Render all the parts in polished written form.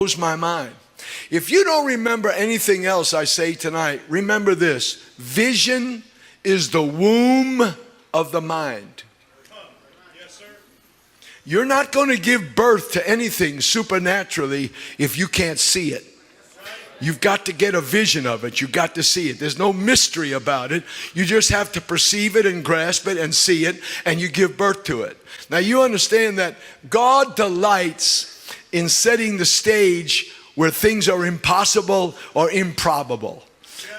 blows my mind. If you don't remember anything else I say tonight, remember this: vision is the womb of the mind. Yes, sir. You're not going to give birth to anything supernaturally if you can't see it. You've got to get a vision of it. You've got to see it. There's no mystery about it. You just have to perceive it and grasp it and see it, and you give birth to it. Now you understand that God delights in setting the stage where things are impossible or improbable.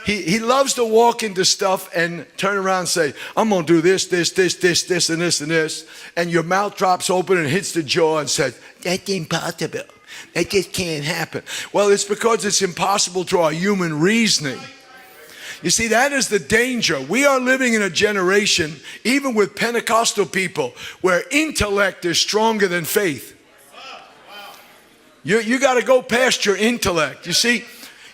He loves to walk into stuff and turn around and say, I'm going to do this, and this. And your mouth drops open and hits the jaw and says, that's impossible. That just can't happen. Well, it's because it's impossible to our human reasoning. You see, that is the danger. We are living in a generation, even with Pentecostal people, where intellect is stronger than faith. You got to go past your intellect. You see,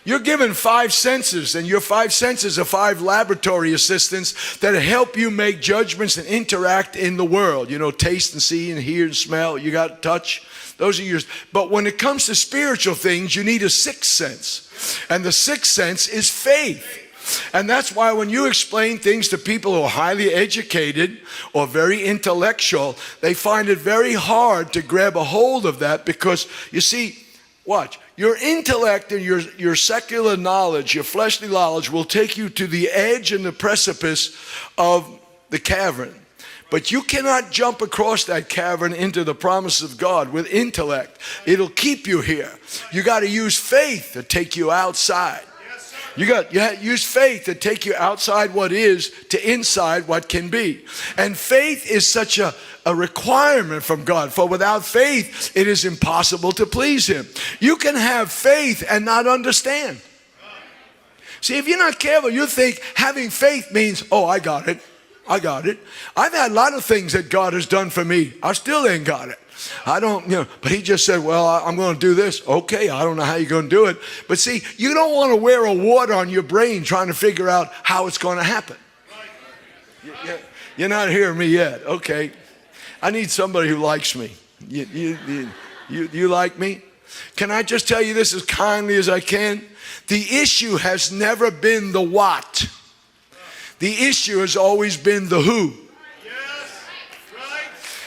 you're given 5 senses, and your 5 senses are 5 laboratory assistants that help you make judgments and interact in the world. You know, taste and see and hear and smell. You got touch. Those are yours. But when it comes to spiritual things, you need a 6th sense. And the 6th sense is faith. And that's why when you explain things to people who are highly educated or very intellectual, they find it very hard to grab a hold of that, because you see, watch, your intellect and your secular knowledge, your fleshly knowledge will take you to the edge and the precipice of the cavern. But you cannot jump across that cavern into the promise of God with intellect. It'll keep you here. You got to use faith to take you outside. You use faith to take you outside what is to inside what can be. And faith is such a requirement from God. For without faith, it is impossible to please Him. You can have faith and not understand. See, if you're not careful, you think having faith means, oh, I got it. I got it. I've had a lot of things that God has done for me. I still ain't got it. I don't, but He just said, well, I'm going to do this. Okay, I don't know how you're going to do it. But see, you don't want to wear a wart on your brain trying to figure out how it's going to happen. You're not hearing me yet. Okay. I need somebody who likes me. You like me? Can I just tell you this as kindly as I can? The issue has never been the what. The issue has always been the who.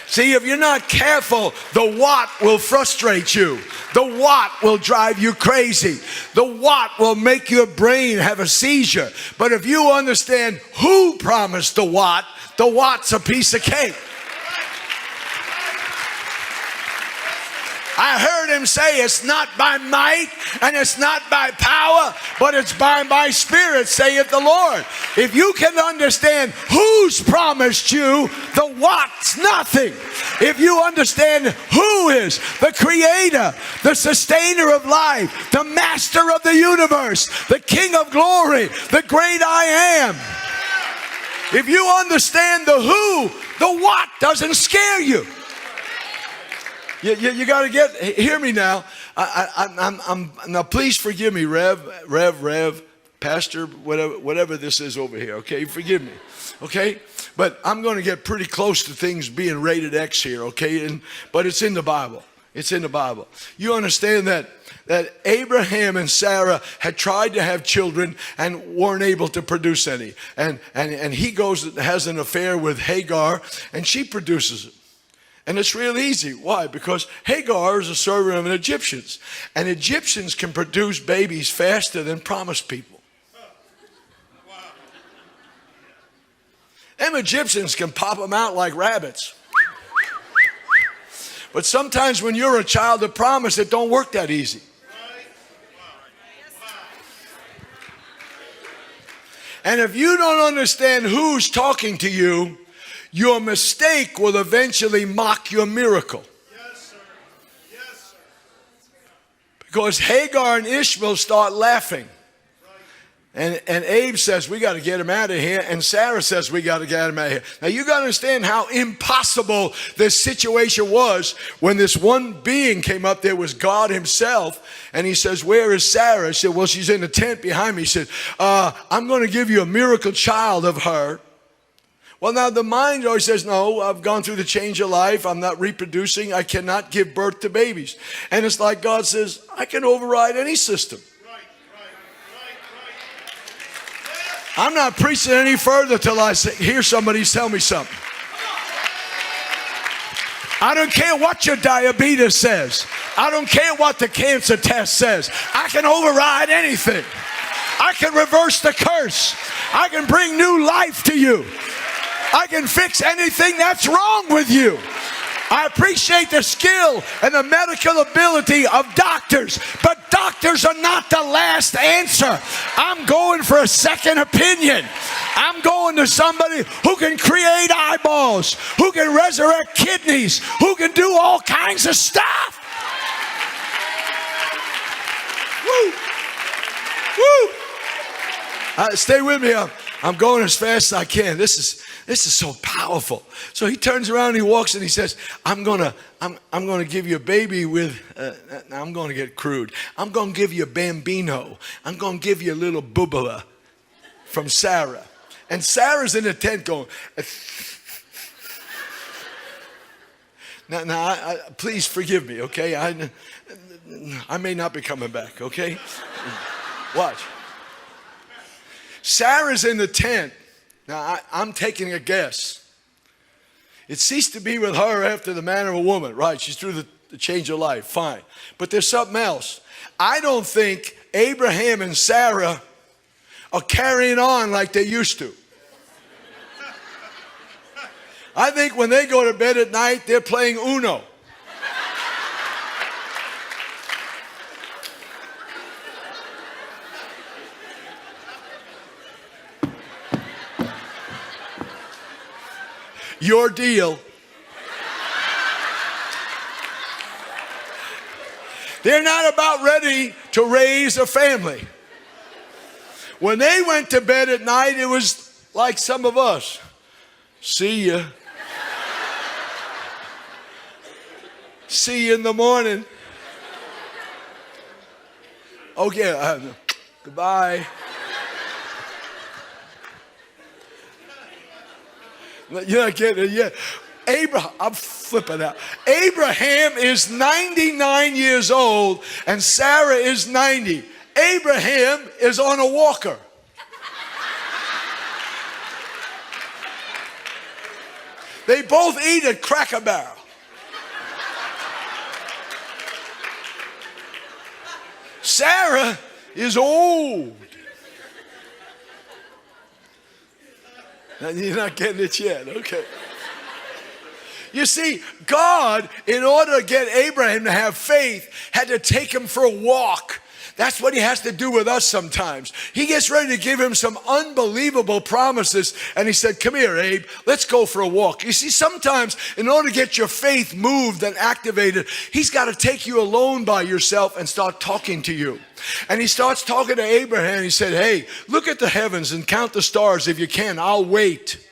See, if you're not careful, the what will frustrate you. The what will drive you crazy. The what will make your brain have a seizure. But if you understand who promised the what's a piece of cake. I heard Him say, it's not by might and it's not by power, but it's by my Spirit, saith the Lord. If you can understand who's promised you, the what's nothing. If you understand who is the creator, the sustainer of life, the master of the universe, the King of glory, the great I am. If you understand the who, the what doesn't scare you. You got to hear me now. Now please forgive me, Rev, Pastor, whatever this is over here, okay? Forgive me, okay? But I'm going to get pretty close to things being rated X here, okay? But it's in the Bible. It's in the Bible. You understand that Abraham and Sarah had tried to have children and weren't able to produce any. And he has an affair with Hagar, and she produces it. And it's real easy. Why? Because Hagar is a servant of an Egyptians. And Egyptians can produce babies faster than promised people. Them Egyptians can pop them out like rabbits. But sometimes when you're a child of promise, it don't work that easy. And if you don't understand who's talking to you, your mistake will eventually mock your miracle. Yes, sir. Yes, sir. Because Hagar and Ishmael start laughing. And Abe says, we got to get him out of here. And Sarah says, we got to get him out of here. Now you got to understand how impossible this situation was when this one being came up. There was God Himself. And He says, where is Sarah? He said, well, she's in the tent behind me. He said, I'm going to give you a miracle child of her. Well, now the mind always says, no, I've gone through the change of life. I'm not reproducing. I cannot give birth to babies. And it's like God says, I can override any system. I'm not preaching any further till I hear somebody tell me something. I don't care what your diabetes says. I don't care what the cancer test says. I can override anything. I can reverse the curse. I can bring new life to you. I can fix anything that's wrong with you. I appreciate the skill and the medical ability of doctors, but doctors are not the last answer. I'm going for a second opinion. I'm going to somebody who can create eyeballs, who can resurrect kidneys, who can do all kinds of stuff. Woo! Woo! Stay with me. I'm going as fast as I can. This is so powerful. So he turns around and he walks and he says, I'm gonna give you a baby with, I'm gonna get crude. I'm gonna give you a bambino. I'm gonna give you a little boobala from Sarah. And Sarah's in the tent going, now, please forgive me, okay? I may not be coming back, okay? Watch. Sarah's in the tent. Now, I'm taking a guess. It ceased to be with her after the manner of a woman. Right, she's through the change of life. Fine. But there's something else. I don't think Abraham and Sarah are carrying on like they used to. I think when they go to bed at night, they're playing Uno. Your deal. They're not about ready to raise a family. When they went to bed at night, it was like some of us. See ya. See you in the morning. Okay, goodbye. You're not getting it yet. I'm flipping out. Abraham is 99 years old and Sarah is 90. Abraham is on a walker. They both eat at Cracker Barrel. Sarah is old. You're not getting it yet, okay. You see, God, in order to get Abraham to have faith, had to take him for a walk. That's what he has to do with us sometimes. He gets ready to give him some unbelievable promises, and he said, come here, Abe, let's go for a walk. You see, sometimes in order to get your faith moved and activated, he's got to take you alone by yourself and start talking to you. And he starts talking to Abraham. He said, hey, look at the heavens and count the stars if you can. I'll wait.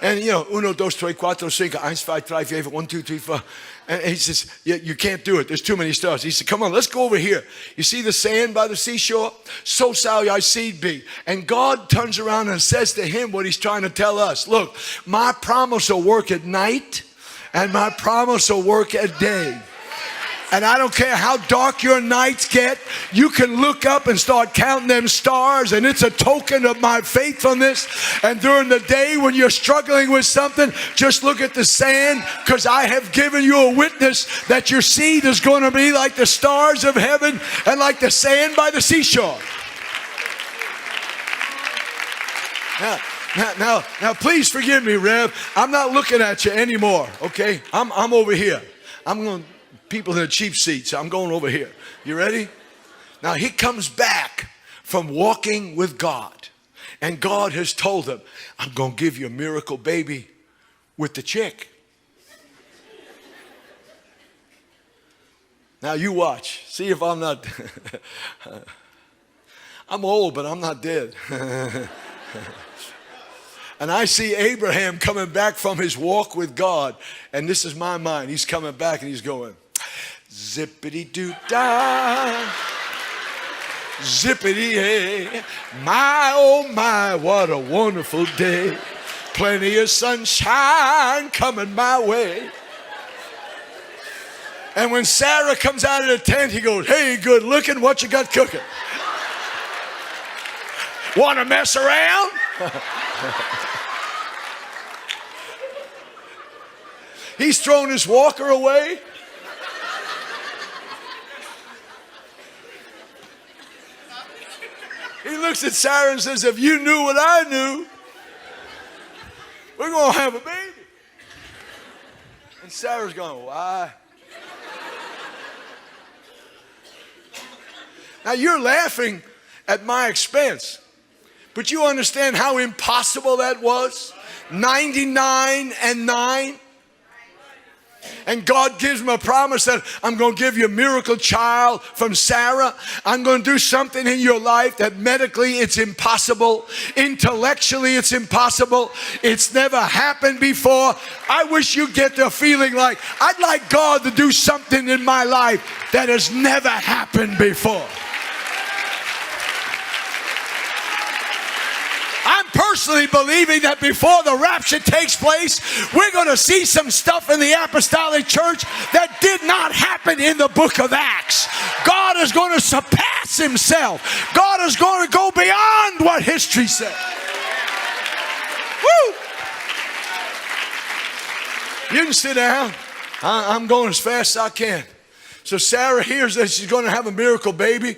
And you know, 1, 2, 3, 4, 5, 6, 7, 8, 1, 2, 3, 4. And he says, yeah, you can't do it. There's too many stars. He said, come on, let's go over here. You see the sand by the seashore? So shall thy seed be. And God turns around and says to him what he's trying to tell us. Look, my promise will work at night and my promise will work at day. And I don't care how dark your nights get, you can look up and start counting them stars, and it's a token of my faithfulness. And during the day when you're struggling with something, just look at the sand, because I have given you a witness that your seed is going to be like the stars of heaven and like the sand by the seashore. Now, please forgive me, Rev. I'm not looking at you anymore, okay? I'm over here. I'm going to... People in the cheap seats, I'm going over here. You ready? Now he comes back from walking with God. And God has told him, I'm going to give you a miracle baby with the chick. Now you watch. See if I'm not... I'm old, but I'm not dead. And I see Abraham coming back from his walk with God. And this is my mind. He's coming back and he's going... Zippity-doo-dah, Zippity hey. My, oh my, what a wonderful day. Plenty of sunshine coming my way. And when Sarah comes out of the tent, he goes, hey, good looking, what you got cooking? Want to mess around? He's thrown his walker away. He looks at Sarah and says, if you knew what I knew, we're going to have a baby. And Sarah's going, why? Now you're laughing at my expense, but you understand how impossible that was? 99 and 9. And God gives him a promise that I'm going to give you a miracle child from Sarah. I'm going to do something in your life that medically it's impossible. Intellectually it's impossible. It's never happened before. I wish you get the feeling like, I'd like God to do something in my life that has never happened before. I'm personally believing that before the rapture takes place, we're going to see some stuff in the apostolic church that did not happen in the book of Acts. God is going to surpass himself. God is going to go beyond what history said. Woo! You can sit down. I'm going as fast as I can. So Sarah hears that she's going to have a miracle baby.